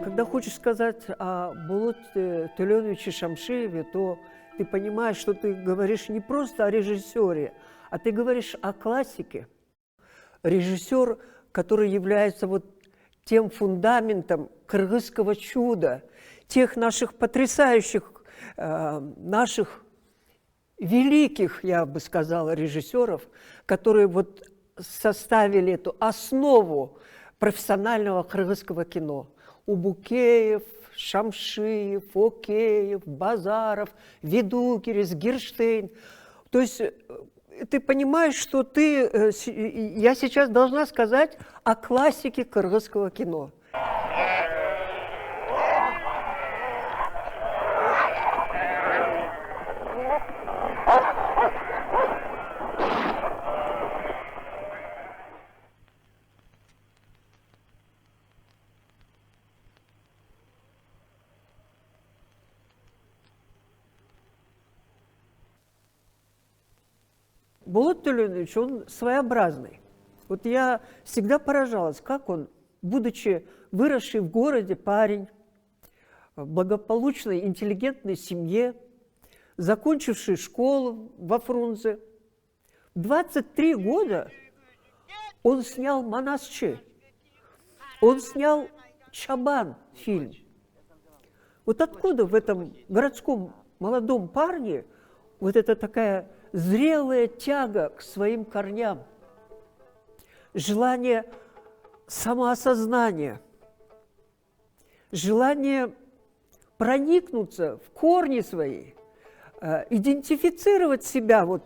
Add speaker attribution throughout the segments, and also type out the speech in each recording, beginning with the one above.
Speaker 1: Когда хочешь сказать о Болоте Төленовиче Шамшиеве, то ты понимаешь, что ты говоришь не просто о режиссере, а ты говоришь о классике. Режиссер, который является вот тем фундаментом кыргызского чуда, тех наших потрясающих, наших великих, я бы сказала, режиссеров, которые вот составили эту основу профессионального кыргызского кино. Убукеев, Шамшиев, Океев, Базаров, Ведукерис, Гирштейн. То есть ты понимаешь, что я сейчас должна сказать о классике кыргызского кино. Болот Төленович, он своеобразный. Вот я всегда поражалась, как он, будучи выросший в городе парень, в благополучной, интеллигентной семье, закончивший школу во Фрунзе, в 23 года он снял «Манасчы», он снял «Чабан» фильм. Вот откуда в этом городском молодом парне вот эта такая зрелая тяга к своим корням, желание самоосознания, желание проникнуться в корни свои, идентифицировать себя вот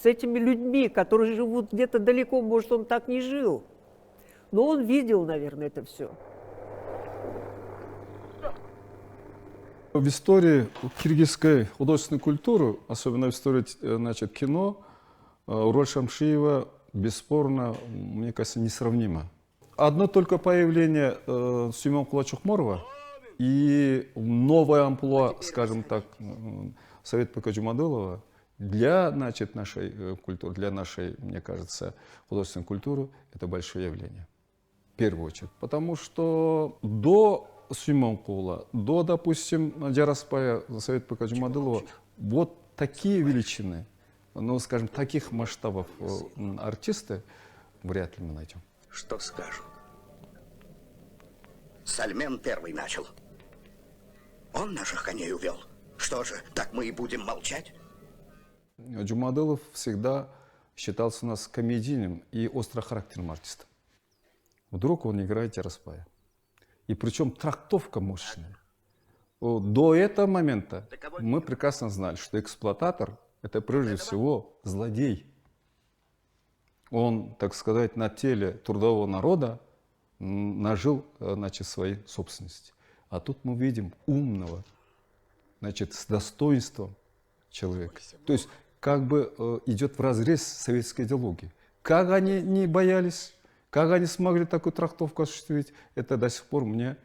Speaker 1: с этими людьми, которые живут где-то далеко, может, он так не жил, но он видел, наверное, это все.
Speaker 2: В истории киргизской художественной культуры, особенно в истории, значит, кино, роль Шамшиева бесспорно, мне кажется, несравнима. Одно только появление Сулейманкула Чухморова и новая амплуа, скажем так, Советбека Джумадылова для, значит, нашей культуры, для нашей, мне кажется, художественной культуры это большое явление. В первую очередь. Потому что до Сулейманкула, до, допустим, Джараспая, Советбека Джумадылова, вот такие величины, ну, скажем, таких масштабов артисты вряд ли мы найдем.
Speaker 3: Что скажут? Сальмен первый начал. Он наших коней увел. Что же, так мы и будем молчать?
Speaker 2: Джумадылов всегда считался у нас комедийным и острохарактерным артистом. Вдруг он играет Джараспая. И причем трактовка мощная. До этого момента мы прекрасно знали, что эксплуататор – это прежде всего злодей. Он, так сказать, на теле трудового народа нажил, значит, свои собственности. А тут мы видим умного, значит, с достоинством человека. То есть как бы идет вразрез советской идеологии. Как они не боялись, как они смогли такую трактовку осуществить, это до сих пор мне,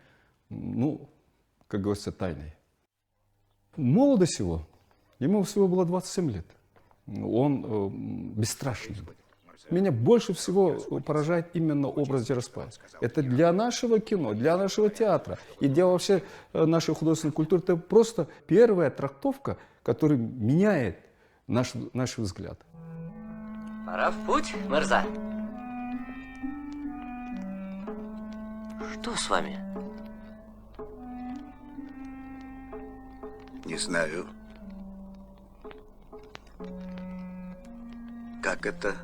Speaker 2: ну, как говорится, тайной. Молодость его, ему всего было 27 лет. Он бесстрашный. Меня больше всего поражает именно образ Джераспаева. Это для нашего кино, для нашего театра и для вообще нашей художественной культуры. Это просто первая трактовка, которая меняет наш взгляд.
Speaker 4: Пора в путь, Мырза. Что с вами?
Speaker 3: Не знаю. Как это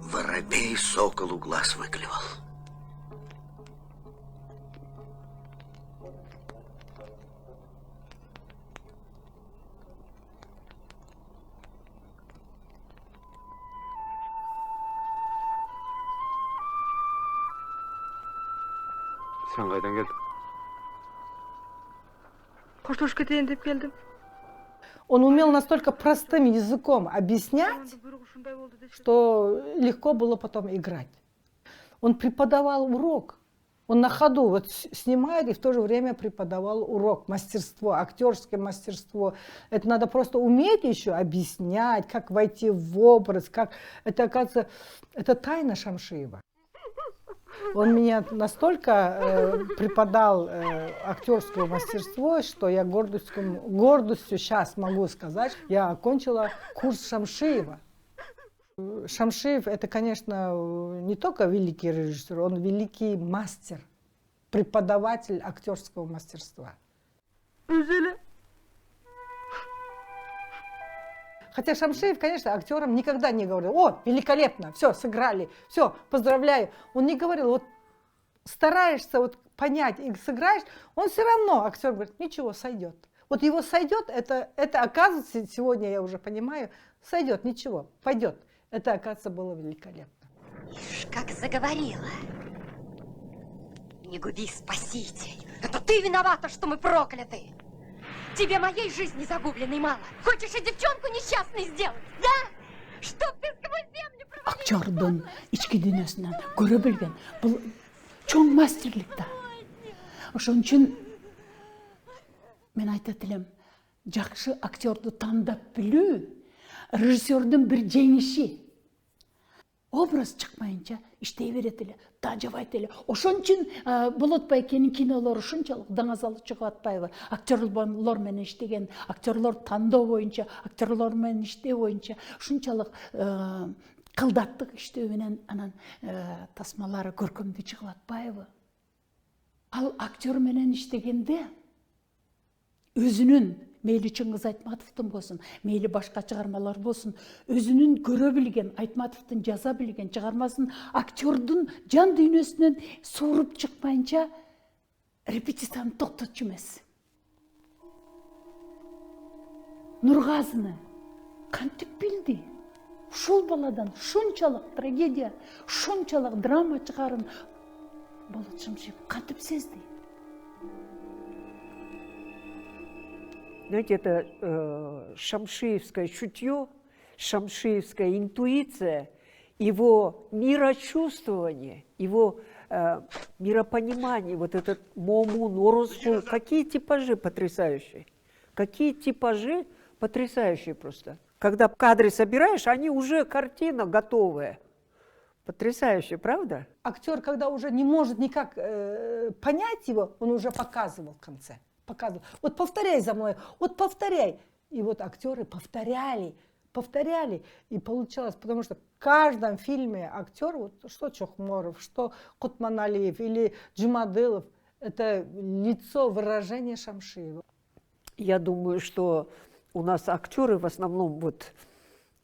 Speaker 3: воробей соколу глаз выклевал.
Speaker 5: Sen kaydan geldin?
Speaker 6: Koşturuş кетейин деп келдим.
Speaker 7: Он умел настолько простым языком объяснять, что легко было потом играть. Он преподавал урок. Он на ходу вот снимает и в то же время преподавал урок, мастерство, актерское мастерство. Это надо просто уметь еще объяснять, как войти в образ, как это, оказывается, это тайна Шамшиева. Он меня настолько преподал актерское мастерство, что я гордостью сейчас могу сказать, я окончила курс Шамшиева. Шамшиев — это, конечно, не только великий режиссер, он великий мастер, преподаватель актерского мастерства. Хотя Шамшиев, конечно, актерам никогда не говорил: о, великолепно, все, сыграли, все, поздравляю. Он не говорил, вот стараешься вот понять и сыграешь, он все равно, актер говорит, ничего, сойдет. Вот его сойдет, это оказывается, сегодня я уже понимаю, сойдет, ничего, пойдет. Это, оказывается, было великолепно.
Speaker 8: Ишь, как заговорила. Не губи, спаситель. Это ты виновата, что мы прокляты. Тебе моей жизни загубленной мало. Хочешь и девчонку несчастной сделать, да? Чтоб ты сквозь землю провалилась.
Speaker 9: Актердун ички дүйнөсүнөн көрө билген бул чоң мастерлик да. Ошон үчүн мен айтат элем, жакшы актерду тандап билүү режиссердун бир жеңиши. Образ чыкмайынча иштей берет эле, тажабайт эле. Ошон үчүн Болот Байкенин кинолору ушунчалык даңазалуу чыгып атпайбы? Актерлор менен иштеген, актерлор тандоо боюнча, актерлор менен иштөө боюнча ушунчалык кылдаттык иштөө менен анан тасмалары көркөмдүү чыгып атпайбы? Ал актер менен иштегенде өзүнүн, мейли Чыңгыз Айтматовдун болсун, мейли башка чыгармалар болсун, өзүнүн көрө билген, Айтматовдун жаза билген чыгармасын актердун жан дүйнөсүнөн сууруп чыкпайынча репетицияны токтотчу эмес. Нургазыны кантип билди? Ушул баладан шунчалык трагедия, шунчалык драма чыгарын Болот Шамшиев кантип сезди?
Speaker 1: Знаете, это шамшиевское чутье, шамшиевская интуиция, его мирочувствование, его миропонимание, вот этот Момун, Орускул, какие типажи потрясающие. Какие типажи потрясающие просто. Когда кадры собираешь, они уже картина готовая. Потрясающе, правда?
Speaker 7: Актер, когда уже не может никак понять его, он уже показывал в конце. Показывал. Вот повторяй за мной, вот повторяй. И вот актеры повторяли. И получалось, потому что в каждом фильме актер, вот что Чохморов, что Кутманалиев или Джумадылов, это лицо, выражение Шамшиева.
Speaker 1: Я думаю, что у нас актеры в основном вот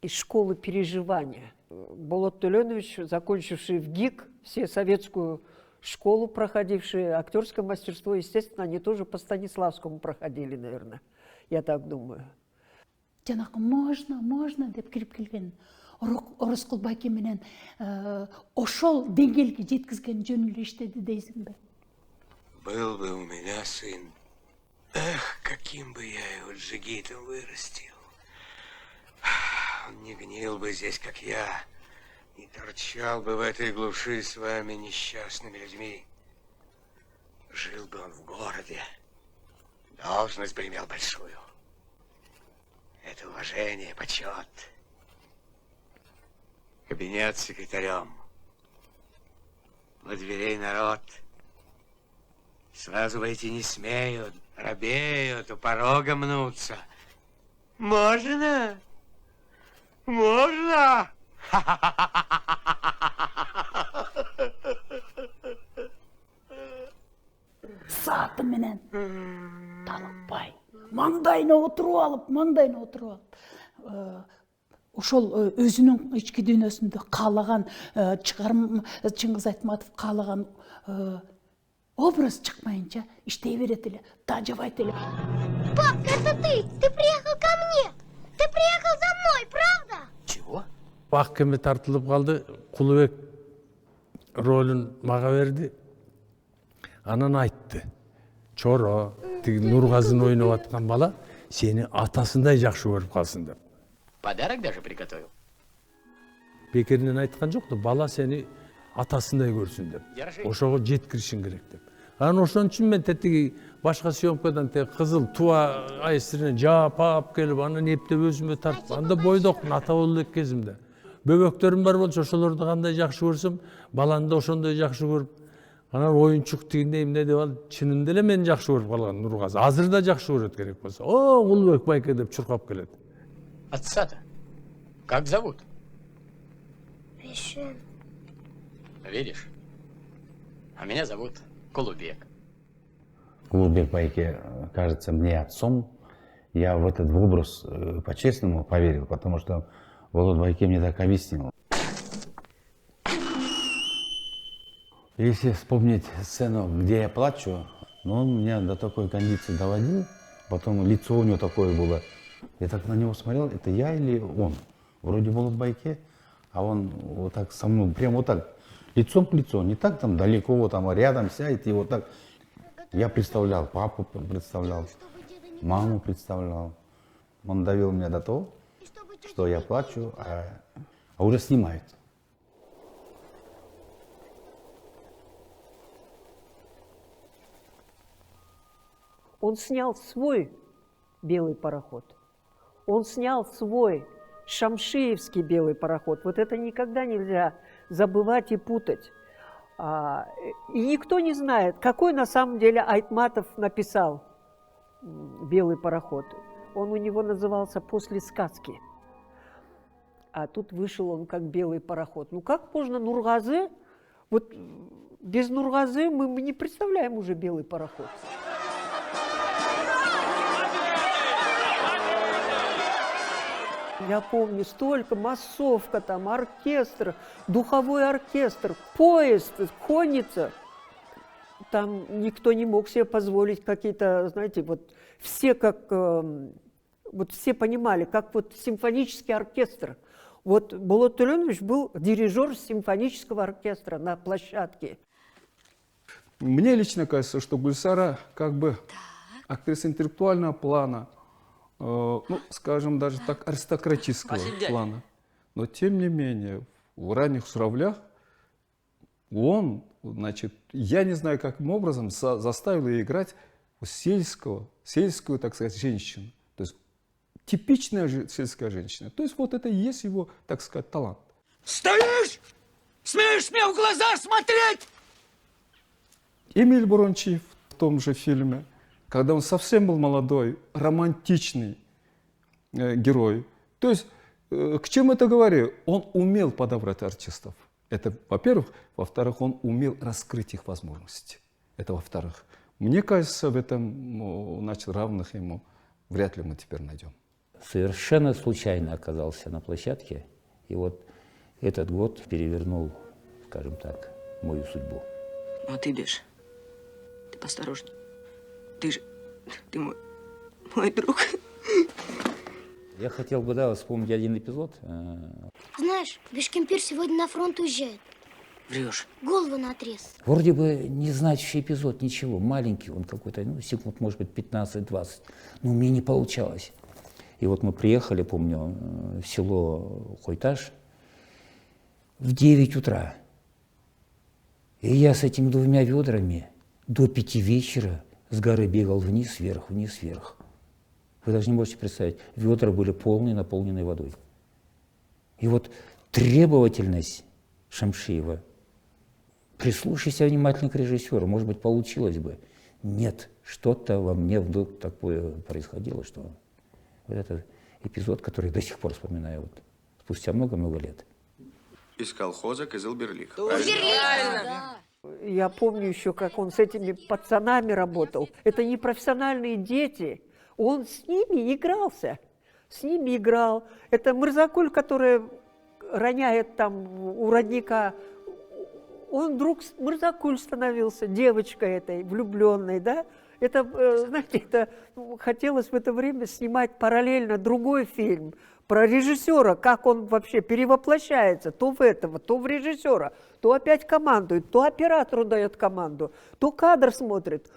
Speaker 1: из школы переживания. Болот Туленович, закончивший в ГИК, все советскую школу проходившие, актерское мастерство, естественно, они тоже по Станиславскому проходили, наверное. Я так думаю.
Speaker 9: Жанагы можно деп кирип келген Орускул Байке менен ошол деңгээлге жеткизген жөн эле иштеди дейсиңби?
Speaker 10: Был бы у меня сын, эх, каким бы я его джигитом вырастил. Он не гнил бы здесь, как я, не торчал бы в этой глуши с вами несчастными людьми. Жил бы он в городе, должность бы имел большую. Это уважение, почет. И кабинет с секретарем. У дверей народ. Сразу войти не смеют, робеют, у порога мнутся. Можно? Можно?
Speaker 9: Саты менен Талапбай маңдайына отырып алып, ошол өзүнүн ички дүйнөсүндө каалаган чыгарым Чыңгыз Айтматов каалаган образ чыкмайынча иштей берет эле, тажабайт эле.
Speaker 8: Пап, это ты! Ты приехал ко мне! Ты приехал за мной, правда?
Speaker 10: Чего?
Speaker 11: Бак кеме тартылып калды, Кулубек ролун мага берди. Анан айтты. Чоро, тиги Нургазын ойноп аткан бала сени атасындай жакшы көрүп калсын деп.
Speaker 4: Подарок даже приготовил.
Speaker 11: Бекеринен айткан жок да, бала сени атасындай көрсүн деп. Ошого жеткиришиң керек деп. Анан ошон үчүн мен тетиги башка съемкадан кызыл туа айсырын жаап алып келип, анан эптеп өзүмө тартып, анда бойдокмун, ата болуу элек кезимде. Бөбөктөрүм бар болчу, ошолорду кандай жакшы көрсөм, баланы да ошондой жакшы көрүп, анан оюнчук тигиндей эмне деп алып, чынында эле мени жакшы көрүп калган Нургазы. Азыр да жакшы көрөт керек болсо. О, Кулубек байке деп чуркап келет.
Speaker 4: Отца-то как зовут?
Speaker 8: Ришен.
Speaker 4: Видишь? А меня зовут Кулубек.
Speaker 5: Кулубек Байке кажется мне отцом. Я в этот образ по-честному поверил, потому что Володя Байке мне так объяснил. Если вспомнить сцену, где я плачу, ну, он меня до такой кондиции доводил, потом лицо у него такое было. Я так на него смотрел, это я или он? Вроде Володя Байке, а он вот так со мной, прям вот так, лицом к лицу, не так там далеко, вот там рядом сядет и вот так. Я представлял, папу представлял, маму представлял. Он довел меня до того, что я плачу, а уже снимают.
Speaker 1: Он снял свой белый пароход. Он снял свой шамшиевский белый пароход. Вот это никогда нельзя забывать и путать. И никто не знает, какой на самом деле Айтматов написал белый пароход. Он у него назывался «После сказки». А тут вышел он как белый пароход. Ну как можно Нургазы? Вот без Нургазы мы не представляем уже белый пароход. Я помню, столько массовка, там оркестр, духовой оркестр, поезд, конница. Там никто не мог себе позволить какие-то, знаете, вот все как, вот все понимали, как вот симфонический оркестр. Вот Болот Төленович был дирижер симфонического оркестра на площадке.
Speaker 2: Мне лично кажется, что Гульсара как бы актриса интеллектуального плана, ну, скажем, даже так, аристократического плана. Но, тем не менее, в ранних «Журавлях» он, значит, я не знаю, каким образом заставил ее играть сельскую, так сказать, женщину. То есть типичная сельская женщина. То есть вот это и есть его, так сказать, талант.
Speaker 10: Стоишь? Смеешь мне в глаза смотреть?
Speaker 2: Эмиль Бурончиев в том же фильме, когда он совсем был молодой, романтичный герой. То есть, к чему это говорю? Он умел подобрать артистов. Это, во-первых. Во-вторых, он умел раскрыть их возможности. Это во-вторых. Мне кажется, в этом, значит, равных ему вряд ли мы теперь найдем.
Speaker 12: Совершенно случайно оказался на площадке. И вот этот год перевернул, скажем так, мою судьбу.
Speaker 6: Ну, а ты, Беш, ты поосторожней. Ты мой друг.
Speaker 12: Я хотел бы, да, вспомнить один эпизод.
Speaker 8: Знаешь, Бешкемпир сегодня на фронт уезжает.
Speaker 6: Врешь.
Speaker 8: Голову наотрез.
Speaker 12: Вроде бы не значащий эпизод, ничего, маленький он какой-то, ну, секунд, может быть, 15-20. Но у меня не получалось. И вот мы приехали, помню, в село Хойташ в 9 утра. И я с этими 2 ведрами до 5 вечера с горы бегал вниз, вверх, вниз, вверх. Вы даже не можете представить, ведра были полные, наполненные водой. И вот требовательность Шамшиева. Прислушайся внимательно к режиссеру, может быть, получилось бы. Нет, что-то во мне вдруг такое происходило, что вот этот эпизод, который до сих пор вспоминаю, вот, спустя много-много лет.
Speaker 10: Из колхоза Кызылберлих.
Speaker 1: Я помню еще, как он с этими пацанами работал. Это не профессиональные дети. Он с ними игрался. С ними играл. Это Мырзакуль, который роняет там у родника. Он вдруг Мырзакуль становился, девочкой этой, влюбленной, да? Это, знаете, это хотелось в это время снимать параллельно другой фильм про режиссера, как он вообще перевоплощается то в этого, то в режиссера, то опять командует, то оператору дает команду, то кадр смотрит,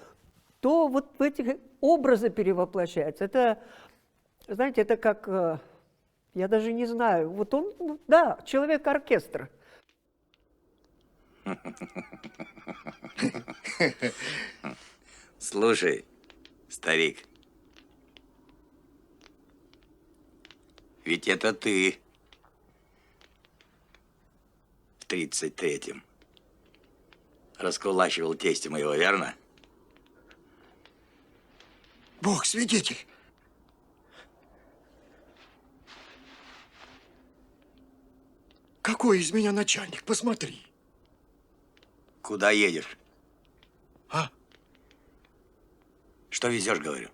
Speaker 1: то вот в эти образы перевоплощается. Это, знаете, это как, я даже не знаю, вот он, да, человек-оркестр.
Speaker 10: Слушай, старик, ведь это ты в 33-м раскулачивал тестя моего, верно?
Speaker 3: Бог свидетель. Какой из меня начальник, посмотри.
Speaker 10: Куда едешь?
Speaker 3: А?
Speaker 10: Что везешь, говорю?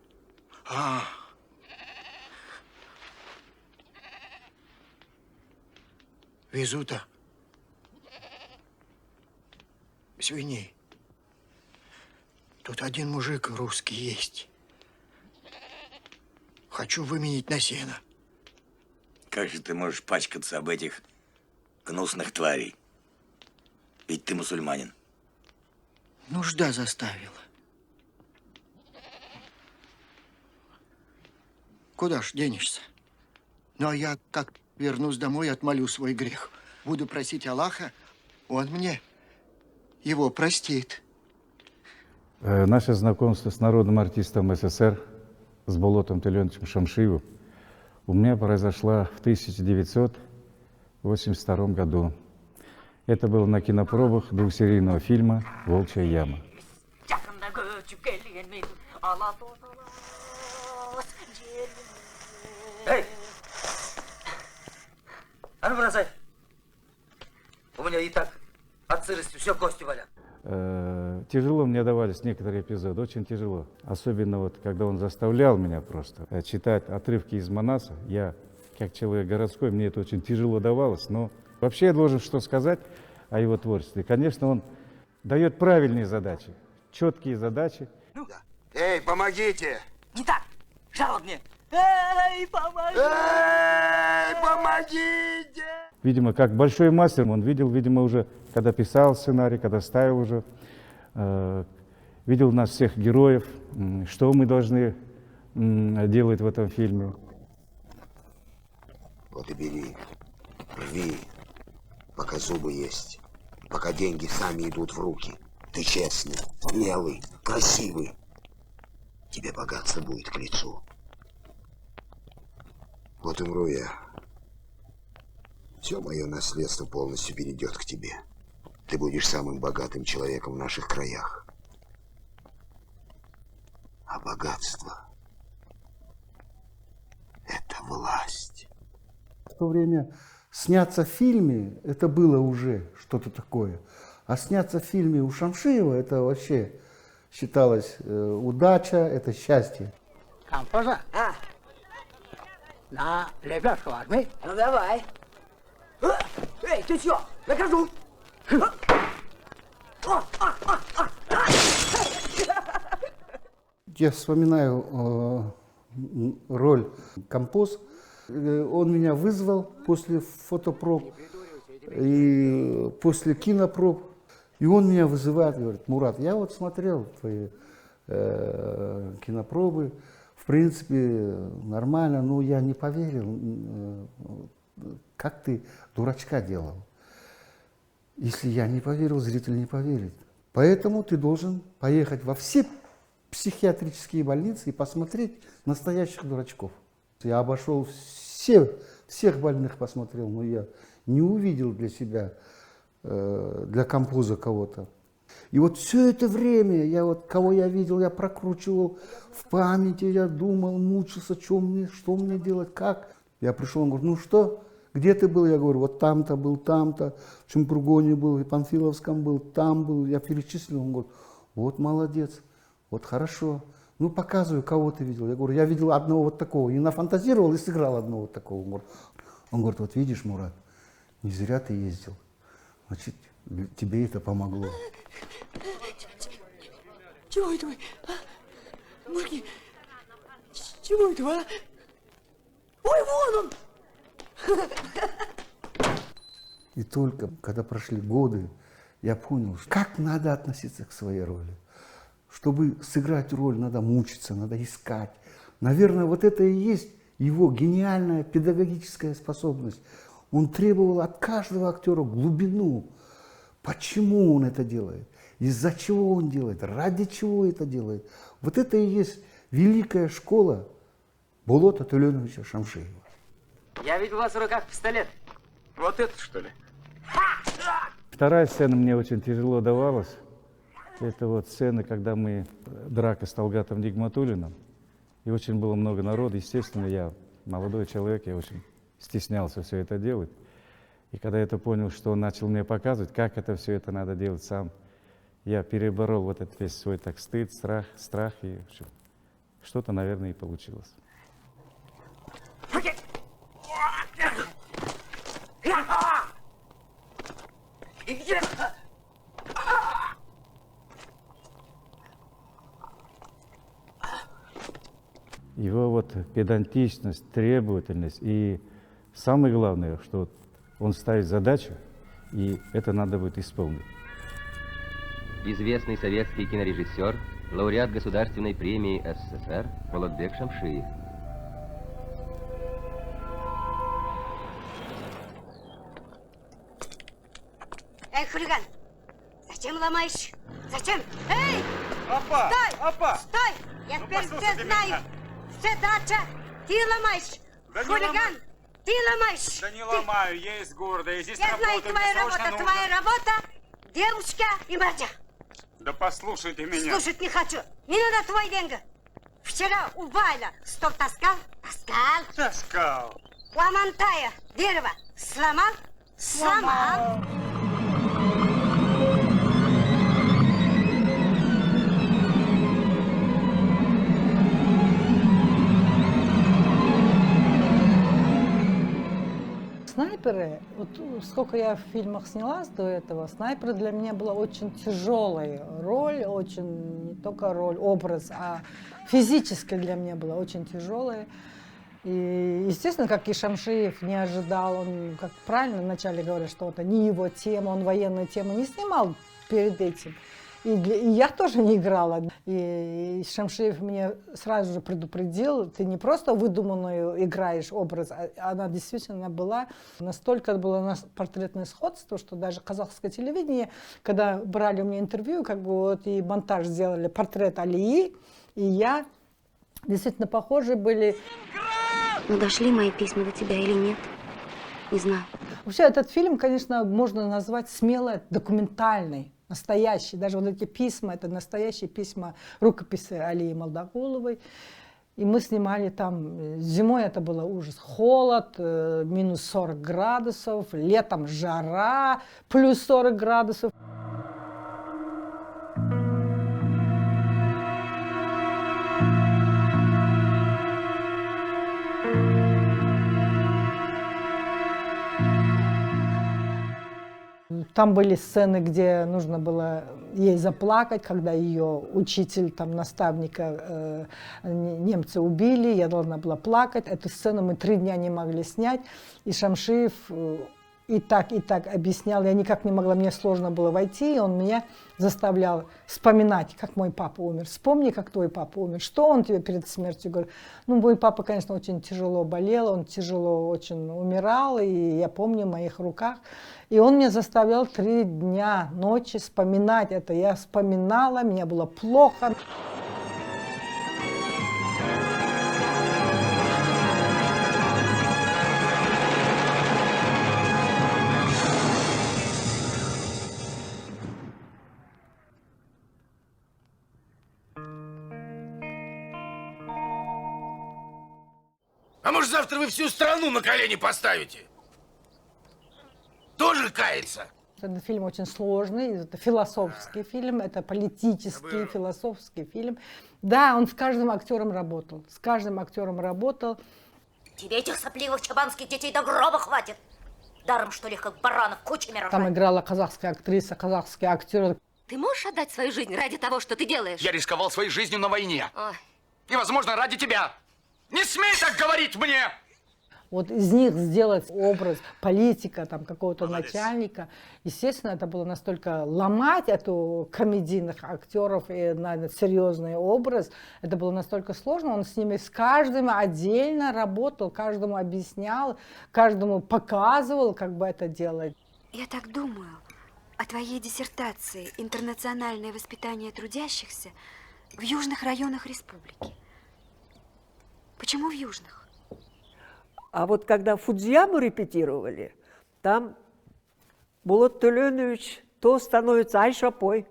Speaker 3: Везу-то свиней. Тут один мужик русский есть. Хочу выменить на сено.
Speaker 10: Как же ты можешь пачкаться об этих гнусных тварей? Ведь ты мусульманин.
Speaker 3: Нужда заставила. Куда ж денешься? Ну, а я, как вернусь домой, отмолю свой грех. Буду просить Аллаха, он мне его простит.
Speaker 5: Наше знакомство с народным артистом СССР, с Болотом Леонидовичем Шамшиевым, у меня произошло в 1982 году. Это было на кинопробах двухсерийного фильма «Волчья яма».
Speaker 13: Эй! А ну бросай! У меня и так от сырости все кости валят.
Speaker 5: Тяжело мне давались некоторые эпизоды, очень тяжело. Особенно вот, когда он заставлял меня просто читать отрывки из Манаса. Я, как человек городской, мне это очень тяжело давалось. Но вообще я должен что сказать о его творчестве. Конечно, он дает правильные задачи, четкие задачи.
Speaker 10: Эй, помогите!
Speaker 13: Не так! Жалобнее! Эй, помоги!
Speaker 10: Эй, помогите!
Speaker 5: Видимо, как большой мастер, он видел, видимо, уже, когда писал сценарий, когда ставил уже, видел нас всех героев, что мы должны делать в этом фильме.
Speaker 14: Вот и бери, рви, пока зубы есть, пока деньги сами идут в руки. Ты честный, смелый, красивый. Тебе богатство будет к лицу. Вот умру я. Все мое наследство полностью перейдет к тебе. Ты будешь самым богатым человеком в наших краях. А богатство — это власть.
Speaker 15: В то время сняться в фильме — это было уже что-то такое. А сняться в фильме у Шамшиева — это вообще считалось удача, это счастье.
Speaker 13: Композа? На лепешку возьми. Ну давай. Эй, ты чё? Накажу.
Speaker 15: Я вспоминаю роль Композ. Он меня вызвал после фотопроб и после кинопроб. И он меня вызывает, говорит: Мурат, я вот смотрел твои кинопробы, в принципе, нормально, но я не поверил, как ты дурачка делал. Если я не поверил, зритель не поверит. Поэтому ты должен поехать во все психиатрические больницы и посмотреть настоящих дурачков. Я обошел всех больных, посмотрел, но я не увидел для себя, для композа кого-то. И вот все это время, кого я видел, я прокручивал в памяти, я думал, мучился, что мне делать, как. Я пришел, он говорит, ну что, где ты был? Я говорю, вот там-то был, там-то, в Чемпургоне был, в Панфиловском был, там был. Я перечислил, он говорит, вот молодец, вот хорошо. Ну, показываю, кого ты видел. Я говорю, я видел одного вот такого. И нафантазировал, и сыграл одного вот такого. Он говорит, вот видишь, Мурат, не зря ты ездил. Значит, тебе это помогло.
Speaker 6: Чего это вы? Мужики, чего это вы, а? Ой, вон он!
Speaker 15: И только когда прошли годы, я понял, как надо относиться к своей роли. Чтобы сыграть роль, надо мучиться, надо искать. Наверное, вот это и есть его гениальная педагогическая способность. Он требовал от каждого актера глубину. Почему он это делает? Из-за чего он делает? Ради чего это делает? Вот это и есть великая школа Болота Туленовича Шамшиева.
Speaker 13: Я видел у вас в руках пистолет.
Speaker 10: Вот это, что ли?
Speaker 5: Вторая сцена мне очень тяжело давалась. Это вот сцена, когда драка с Талгатом Нигматуллиным. И очень было много народа. Естественно, я молодой человек, я очень стеснялся все это делать. И когда я это понял, что он начал мне показывать, как это все это надо делать сам, я переборол вот этот весь свой стыд, страх, и что-то, наверное, и получилось. Его вот педантичность, требовательность и самое главное, что он ставит задачу, и это надо будет исполнить.
Speaker 16: Известный советский кинорежиссер, лауреат Государственной премии СССР Болотбек Шамшиев.
Speaker 8: Эй, хулиган! Зачем ломаешь? Зачем? Эй!
Speaker 10: Опа!
Speaker 8: Стой!
Speaker 10: Опа!
Speaker 8: Стой! Я теперь все знаю! Все дача! Ты ломаешь!
Speaker 10: Да не
Speaker 8: хулиган!
Speaker 10: ломаю.
Speaker 8: Ты ломаешь!
Speaker 10: Да не ломаю, я из города, я здесь
Speaker 8: Я знаю,
Speaker 10: работаю,
Speaker 8: твоя
Speaker 10: мне срочно
Speaker 8: работа,
Speaker 10: нужно.
Speaker 8: твоя работа! Девушка и мордя!
Speaker 10: Да послушай ты меня.
Speaker 8: Слушать не хочу! Не надо твой деньги! Вчера у Вайля стол таскал? Таскал!
Speaker 10: Таскал!
Speaker 8: У Амантая дерево сломал? Сломал!
Speaker 7: Снайперы, вот сколько я в фильмах снялась до этого, снайперы для меня была очень тяжелая роль, очень не только роль, образ, а физически для меня была очень тяжелая. И, естественно, как и Шамшиев не ожидал, он, как правильно вначале говорят, что это не его тема, он военную тему не снимал перед этим. И я тоже не играла. И Шамшиев меня сразу же предупредил, ты не просто выдуманную играешь образ, а она действительно была. Настолько было портретное сходство, что даже казахское телевидение, когда брали у меня интервью, как бы вот и монтаж сделали портрет Алии, и я действительно похожи были.
Speaker 17: Ну, дошли мои письма до тебя или нет? Не знаю.
Speaker 7: Вообще этот фильм, конечно, можно назвать смело документальный. Настоящий, даже вот эти письма, это настоящие письма, рукописи Алии Молдогуловой. И мы снимали там, зимой это было ужас, холод, минус 40 градусов, летом жара, плюс 40 градусов. Там были сцены, где нужно было ей заплакать, когда ее учитель, там, наставника немцы убили, я должна была плакать. Эту сцену мы 3 дня не могли снять. И Шамшиев и так объяснял, я никак не могла, мне сложно было войти, и он меня заставлял вспоминать, как мой папа умер. Вспомни, как твой папа умер. Что он тебе перед смертью говорит? Ну, мой папа, конечно, очень тяжело болел, он тяжело очень умирал, и я помню в моих руках. И он меня заставлял 3 дня, ночи вспоминать это. Я вспоминала, мне было плохо.
Speaker 10: А может, завтра вы всю страну на колени поставите? Тоже кается?
Speaker 7: Этот фильм очень сложный, это философский фильм, это политический, философский фильм. Да, он с каждым актером работал, с каждым актером работал.
Speaker 18: Тебе этих сопливых чабанских детей до гроба хватит. Даром, что ли, их как баранов кучами рожать.
Speaker 7: Там играла казахская актриса, казахский актер.
Speaker 18: Ты можешь отдать свою жизнь ради того, что ты делаешь?
Speaker 19: Я рисковал своей жизнью на войне.
Speaker 18: Ой.
Speaker 19: И, возможно, ради тебя. Не смей так говорить мне!
Speaker 7: Вот из них сделать образ политика, там, какого-то начальника. Естественно, это было настолько ломать эту комедийных актеров и на серьезный образ. Это было настолько сложно. Он с ними с каждым отдельно работал, каждому объяснял, каждому показывал, как бы это делать.
Speaker 17: Я так думаю о твоей диссертации «Интернациональное воспитание трудящихся в южных районах республики». Почему в южных?
Speaker 1: А вот когда Фудзияму репетировали, там Болот Төленович то становится Айшапой.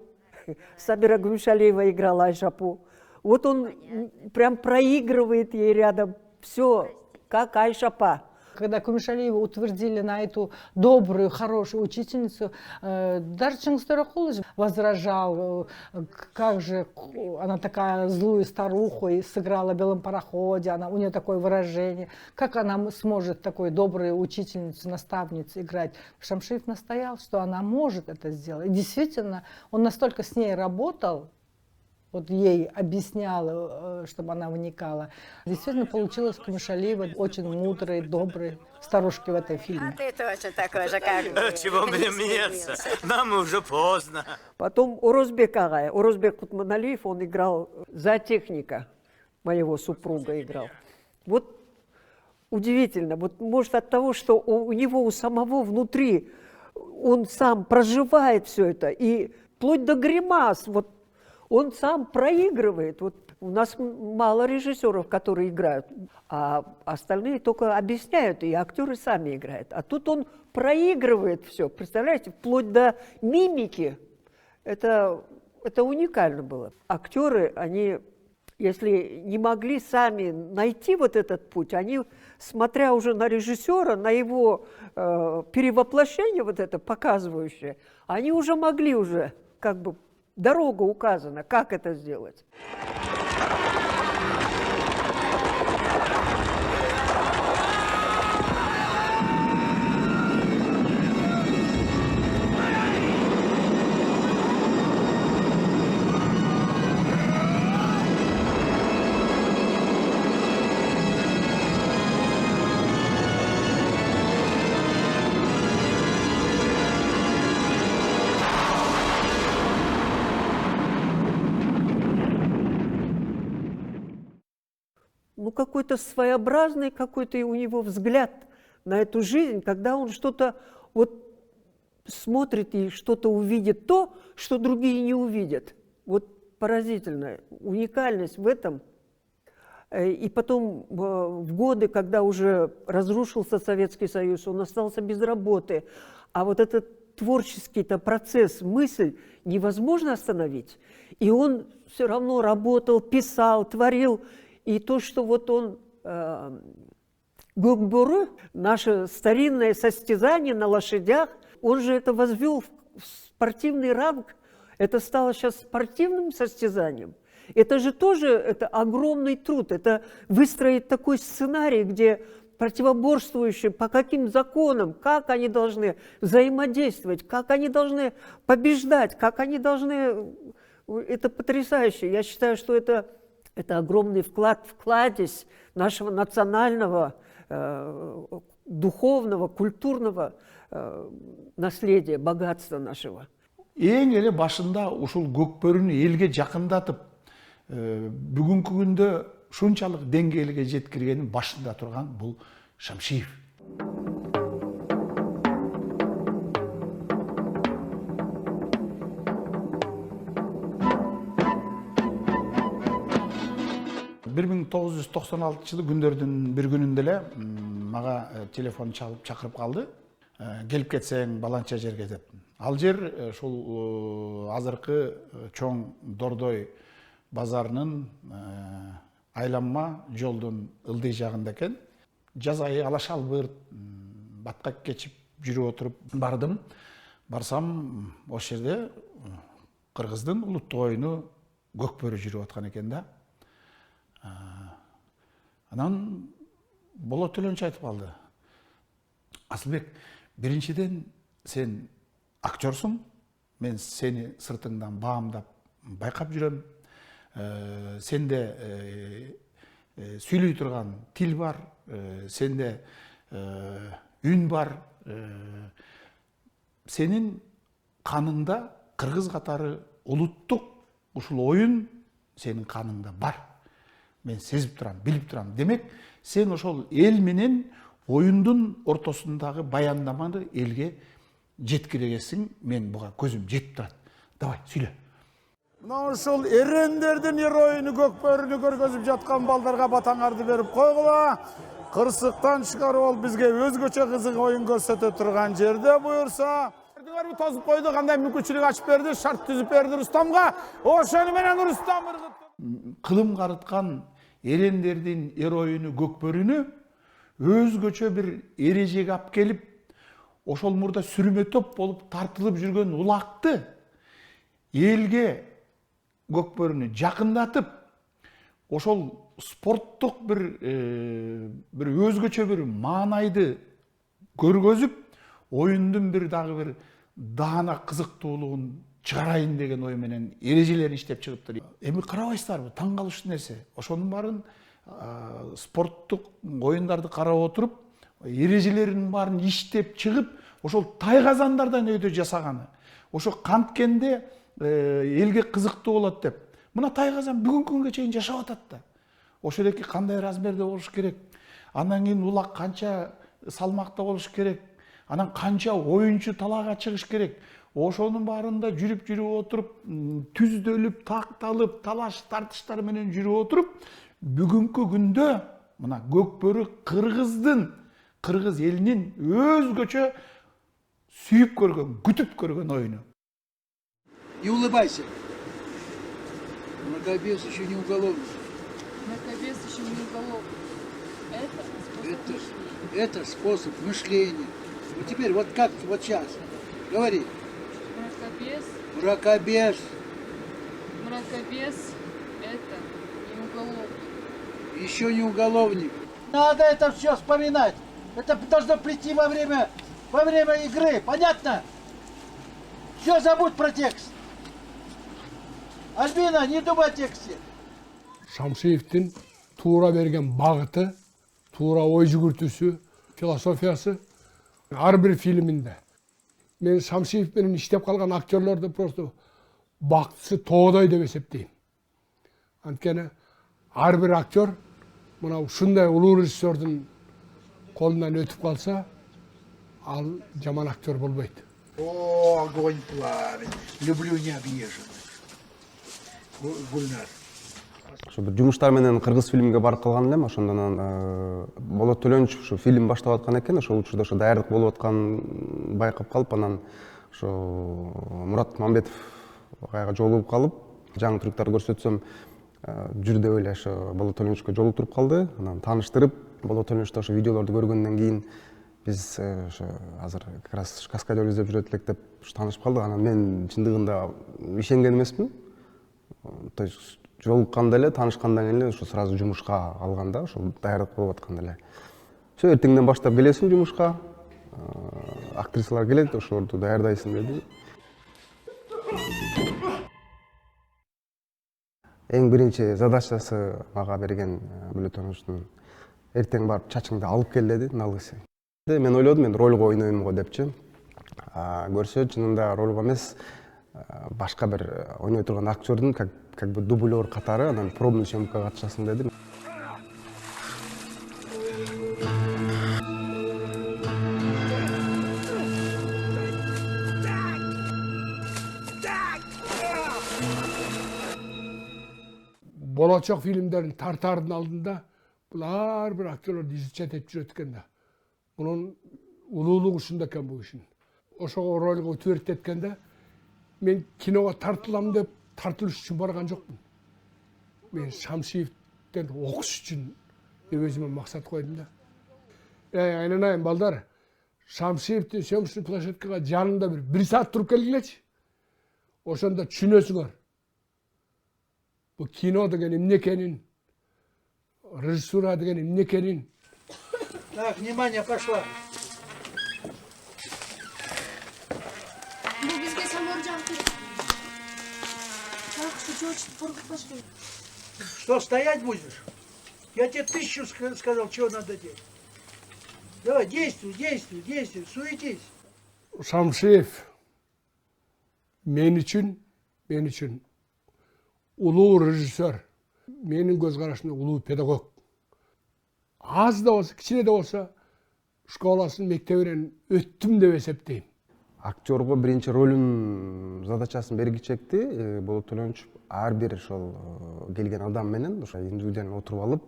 Speaker 1: Сабира Гумшалиева играла Айшапу. Вот он прям проигрывает ей рядом все, как Айшапа.
Speaker 7: Когда Кумишалиева утвердили на эту добрую, хорошую учительницу, даже Чингис Тойракулович возражал, как же она такая злую старуху и сыграла в «Белом пароходе», у нее такое выражение, как она сможет такой добрую учительницу, наставницу играть. Шамшиев настоял, что она может это сделать. И действительно, он настолько с ней работал, вот ей объяснял, чтобы она вникала. Действительно, получилось Кумишалиева очень мудрой, доброй старушкой в этом фильме.
Speaker 18: А ты точно такой же, как бы.
Speaker 6: Чего мне меняться? Нам уже поздно.
Speaker 1: Потом Орозбек Агай, Орозбек Кутманалиев, он играл зоотехника, моего супруга играл. Вот удивительно, вот может от того, что у него у самого внутри, он сам проживает все это, и вплоть до гримас, вот он сам проигрывает. Вот у нас мало режиссеров, которые играют, а остальные только объясняют, и актеры сами играют. А тут он проигрывает все, представляете, вплоть до мимики. Это уникально было. Актеры, они, если не могли сами найти вот этот путь, они, смотря уже на режиссера, на его перевоплощение вот это показывающее, они уже могли уже как бы дорога указана, как это сделать. Ну, какой-то своеобразный, какой-то у него взгляд на эту жизнь, когда он что-то вот смотрит и что-то увидит то, что другие не увидят. Вот поразительная уникальность в этом. И потом в годы, когда уже разрушился Советский Союз, он остался без работы, а вот этот творческий-то процесс, мысль невозможно остановить. И он все равно работал, писал, творил. И то, что вот он, Гукбуры, наше старинное состязание на лошадях, он же это возвел в спортивный ранг, это стало сейчас спортивным состязанием. Это же тоже это огромный труд, это выстроить такой сценарий, где противоборствующие, по каким законам, как они должны взаимодействовать, как они должны побеждать, как они должны... Это потрясающе. Я считаю, что это огромный вкладись нашего национального, духовного, культурного наследия, богатства нашего.
Speaker 20: Эң эле башында ушул көкбөрүнү элге жакындатып, бүгүнкү күндө ушунчалык деңгээлге жеткиргенин башында турган бул Шамшиев. Бир 1996 жылы күндөрдүн бир күнүндө эле мага телефон чалып чакырып калды. Келип кетсең баланча жерге деп. Ал жер ушул азыркы чоң Дордой базарынын айланма жолдун ылдый жагында экен. жаз айы алашалбырт батка кечип жүрүп отуруп бардым. Барсам ошол жерде кыргыздын улуттук оюну көкбөрү жүрүп аткан экен да. Анан Болот Төлөнч айтып калды. Асылбек, биринчиден сен актёрсуң. Мен сени сыртыңдан баамдап байкап жүрөм. Сенде сүйлөй турган тил бар, сенде үн бар. Сенин каныңда кыргыз катары улуттук ушул оюн сенин каныңда бар. Мен сезип турам, билип турам. Демек, сен ошол эл менен оюндун ортосундагы баяндаманы элге жеткиресиң. Мен буга көзүм жетип турат. Давай, сүйлө. Мына ушул эрендердин эроюну көкбөрүнү көргөзүп жаткан балдарга батаңарды берип койгула. Кырсыктан чыгарып ал бизге өзгөчө кызык оюн көрсөтө турган жерде буюрса. Көрдүңөрбү, тосуп койду, кандай мүмкүнчүлүк ачып берди, шарт түзүп берди Рустамга. Ошону менен Рустам кылым карыткан эрендердин эроюну көкбөрүнү өзгөчө бир эрежеге алып келип, ошол мурда сүрмө топ болуп тартылып жүргөн улакты элге көкбөрүнү жакындатып, ошол спорттук бир өзгөчө бир маанайды көргөзүп, оюндун бир дагы бир даана кызыктуулугун чыгарайын деген ой менен эрежелерин иштеп чыгыптыр. Эми карабайсыздарбы, таң калыштуу нерсе. Ошонун баарын спорттук оюндарды карап отуруп, эрежелерин баарын иштеп чыгып, ошол тайказандардан өйдө жасаганы. Ошо канткенде элге кызыктуу болот деп. Мына тайказан бүгүнкү күнгө чейин жашап атат да. Ошодоки кандай размерде болуш керек? Андан кийин улак канча салмакта болуш керек? Анан канча оюнчу талаага чыгыш керек? Ошонун баарында жүрүп отуруп, түздөлүп, такталып, талаш тартыштар менен жүрүп отуруп, бүгүнкү күндө мына көкбөрү кыргыз элинин өзгөчө сүйүп көргөн, күтүп көргөн оюну.
Speaker 21: Не улыбайся. Мракобес еще не уголовник.
Speaker 22: Мракобес еще не уголовник.
Speaker 21: Это способ мышления. Вот теперь, вот как, вот сейчас. Говори.
Speaker 22: Мракобес.
Speaker 21: Мракобес.
Speaker 22: Мракобес это не уголовник.
Speaker 21: Еще не уголовник. Надо это все вспоминать. Это должно прийти во время игры. Понятно? Все, забудь про текст. Альбина, не думай о тексте.
Speaker 23: Шамшиевтин туура берген багыты, туура ой жүгүртүүсү, философиясы ар бир фильминде. Мен Шамшиев менен иштеп калган актерлорду просто бактысы тоодой деп эсептейм. Анткени ар бир актер мына ушундай улуу режиссердун колунан өтүп калса, ал жаман актер болбойт.
Speaker 21: О, огонь пламень. Люблю необъезженных. Гульнар.
Speaker 24: Ошо бир жумуштар менен кыргыз фильмге барып калган элем. Ошондон Болот Төлөнч ушу фильм баштап аткан экен. Ошол учурда ошо даярдык болуп аткан байкап калып, анан ошо Мурат Мамбетов агайга жолугуп калып, жаңы түрктөр көрсөтсөм жүр деп эле ошо Болот Төлөнчкө жолуктуруп калды. Анан тааныштырып, Болот Төлөнчтө ошо видеолорду көргөндөн кийин биз ошо азыр как раз каскадер издеп жүрөт элек деп таанышып калдык. Анан мен чындыгында ишенген эмесмин. То есть жолукканда эле, таанышкандан кийин эле ошо сразу жумушка алганда, ошо даярдык болуп атканда эле. Все, эртеңден баштап келесиң жумушка, актрисалар келет, ошолорду даярдайсың деди. Эң биринчи задачасы мага берген Болот Төлөнчтүн эртең барып чачыңды алып кел деди, налысы. Мен ойлодум, мен ролго ойнойм го депчи. Көрсө чынында ролго эмес, башка бир ойной турган актердун как бы дублер катары, анан пробный съемкага катышасың деди.
Speaker 23: Болочок фильмдерин тартаардын алдында бул ар бир актерлорду изучать жүрөт экен да. Мунун улуулугу ушунда экен бул ишин. Ошого ролго өтүп эткенде мен киного тартылам деп тартылыш үчүн барган жокмун. Мен Шамшиевден окуш үчүн деп өзүмө максат койдум да. айнанайын балдар, Шамшиевтің съемочный площадкаға жанында бір саат тұрып келгілечі. Ошонда түшүнөсүңөр. Бұл кино деген эмне экенин, режиссура деген эмне экенин.
Speaker 21: Так, внимание, пошла.
Speaker 22: Бұл бізге самор жақты. Так, что очень порық пошли.
Speaker 21: Что, стоять будешь? Я тебе 1000 сказал, чего надо делать. Давай, действуй, действуй, действуй, суетись.
Speaker 23: Шамшиев мен үчүн улуу режиссер, менин көз карашымда улуу педагог. Аз да болса, кичине да болса, школасын, мектебинен өттүм деп эсептейм.
Speaker 24: Актерго биринчи ролун задачасын бергичекти Болот Төлөнчүп ар бир ошол келген адам менен ошо индивидуально отуруп алып,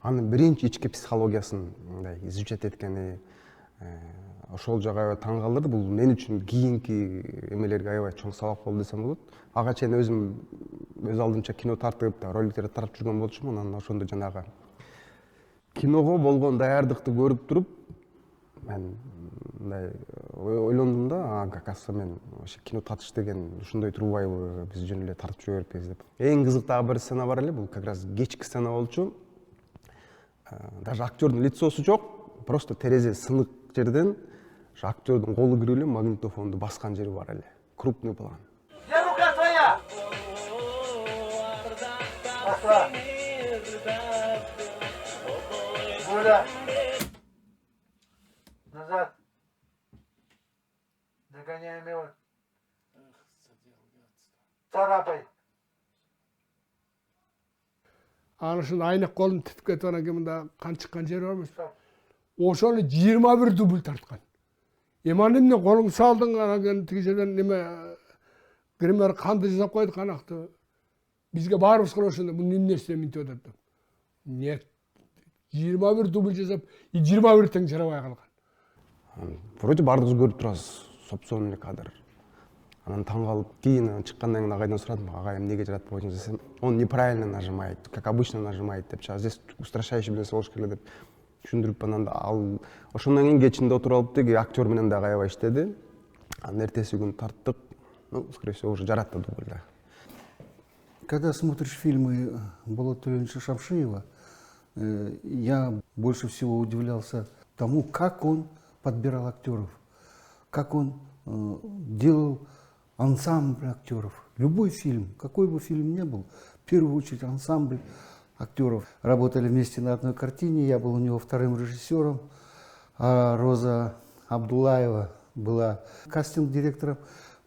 Speaker 24: анын биринчи ички психологиясын мындай изучать эткени ошол жагы аябай таң калтырды. Бул мен үчүн кийинки эмелерге аябай чоң сабак болду десем болот. Ага чейин өзүм өз алдымча кино тартып, роликтерди тартып жүргөн болчумун. Анан ошондо жанагы киного болгон даярдыкты көрүп туруп, мен мындай ойлондум да, оказывается мен кино тартыш деген ушундай турбайбы, биз жөн эле тартып жүрө беребиз деп. Эң кызык дагы бир сцена бар эле, бул как раз кечки сцена болчу. Даже актердун лицосу жок, просто терезе сынык жерден актердун колу кирип эле магнитофонду баскан жери бар эле. Крупный план.
Speaker 21: Где рука твоя? Пошла. Гуля. Назад. Догоняем его. Царапай.
Speaker 23: Аны ушун айнек колун титип кетип анан кийин мында кан чыккан жери бармы? Ошону 21 дубль тарткан. Эмне эмне колуңду салдың, анан кийин тиги жерден неме гример канды жасап койдук анакты. Бизге баарыбызга ошондо бул эмнеси минтип атат деп. Нет. 21 дубль жасап, 21 тең жарабай калган.
Speaker 24: Вроде бардыгыбыз көрүп турабыз, сопсон эле кадр. Анан таң калып, кийин чыккандан кийин агайдан сурадым, ага эмнеге жаратып койдуңуз десем, он неправильно нажимает, как обычно нажимает деп, здесь устрашающий биле болуш керек деп түшүндүрүп, анан ал ошондон кийин кечинде отуруп алып деги актер менен дагы аябай иштеди. Анан эртеси күнү тарттык. Ну, скорее всего, уже жаратты дубль.
Speaker 15: Когда смотришь фильмы Болота Төлөнча Шамшиева, я больше всего удивлялся тому, как он подбирал актеров, как он делал ансамбль актеров. Любой фильм, какой бы фильм ни был, в первую очередь ансамбль актеров. Работали вместе на одной картине, я был у него вторым режиссером, а Роза Абдулаева была кастинг-директором.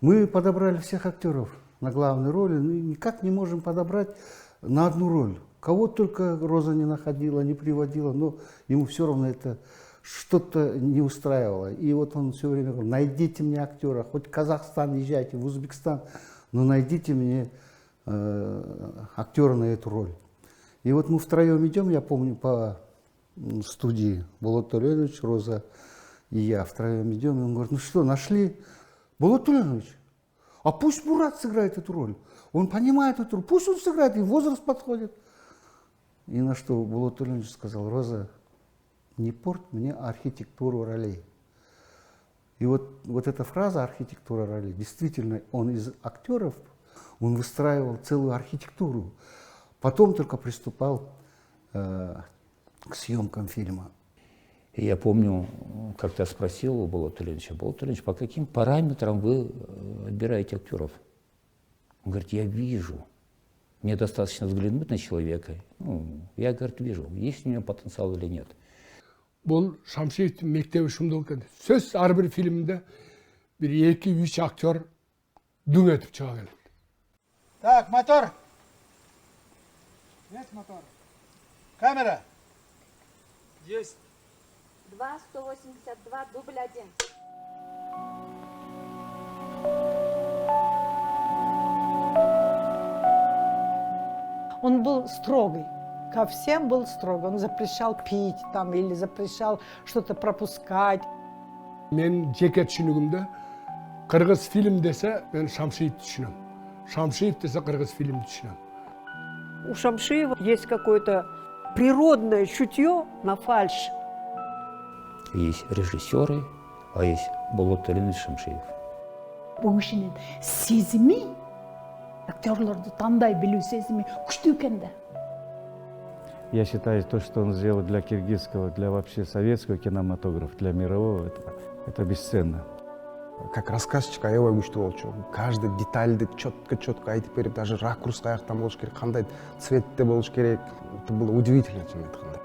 Speaker 15: Мы подобрали всех актеров на главной роли, но никак не можем подобрать на одну роль. Кого только Роза не находила, не приводила, но ему все равно это что-то не устраивало. И вот он все время говорил: найдите мне актера, хоть в Казахстан езжайте, в Узбекистан, но найдите мне актера на эту роль. И вот мы втроем идем, я помню, по студии Болот Төлөнч, Роза и я втроем идем, и он говорит: ну что, нашли? Болот Төлөнч, а пусть Мурат сыграет эту роль. Он понимает эту роль, пусть он сыграет, и возраст подходит. И на что Болот Төлөнч сказал: Роза, не порть мне архитектуру ролей. И вот эта фраза «архитектура ролей», действительно, он из актеров, он выстраивал целую архитектуру. Потом только приступал к съемкам фильма.
Speaker 12: И я помню, как-то спросил у Болота Төлөнча: Болот Төлөнч, по каким параметрам вы отбираете актеров? Он говорит: я вижу. Мне достаточно взглянуть на человека. Ну, я, говорит, вижу, есть у него потенциал или нет.
Speaker 23: Бұл Шамшиевтің мектебі шумды екен. Сөз әрбір фильмінде бір 2-3 актер дүң етіп шыға келеді.
Speaker 21: Так, мотор. Есть мотор. Камера. Есть.
Speaker 2: 2-182, дубль 1.
Speaker 7: Он был строгий. Ко всем был строго. Он запрещал пить там или запрещал что-то пропускать.
Speaker 23: Мен жеке түшүнүгүмдө кыргыз фильм десе мен Шамшиевди түшүнөм. Шамшиев десе кыргыз фильмди түшүнөм.
Speaker 1: У Шамшиева есть какое-то природное чутье на фальшь.
Speaker 12: Есть режиссеры, а есть Болот Төленович Шамшиев.
Speaker 2: Бұл кішінен сезімі, актерларды тандай білу сезімі күшті екен де.
Speaker 4: Я считаю, то, что он сделал для киргизского, для вообще советского кинематографа, для мирового, это бесценно.
Speaker 24: Как рассказчик аябай күчтүү болчу. Каждый детальды четко айтып берип, даже ракурс каяктан болуш керек, кандай цветте болуш керек. Это было удивительно, чын айтканда.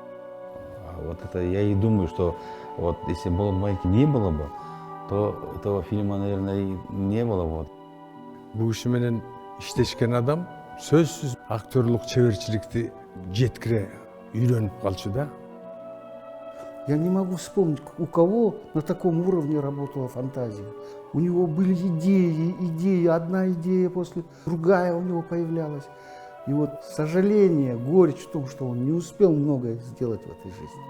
Speaker 5: Вот это я и думаю, что вот если Болот Байки не было бы, то этого фильма, наверное, и не было бы.
Speaker 23: Бұл кіші менен иштешкен адам сөзсіз актерлық чеберчиликти жеткире үйрөнүп калчу да.
Speaker 15: Я не могу вспомнить, у кого на таком уровне работала фантазия. У него были идеи, одна идея после другая у него появлялась. И вот сожаление, горечь в том, что он не успел многое сделать в этой жизни.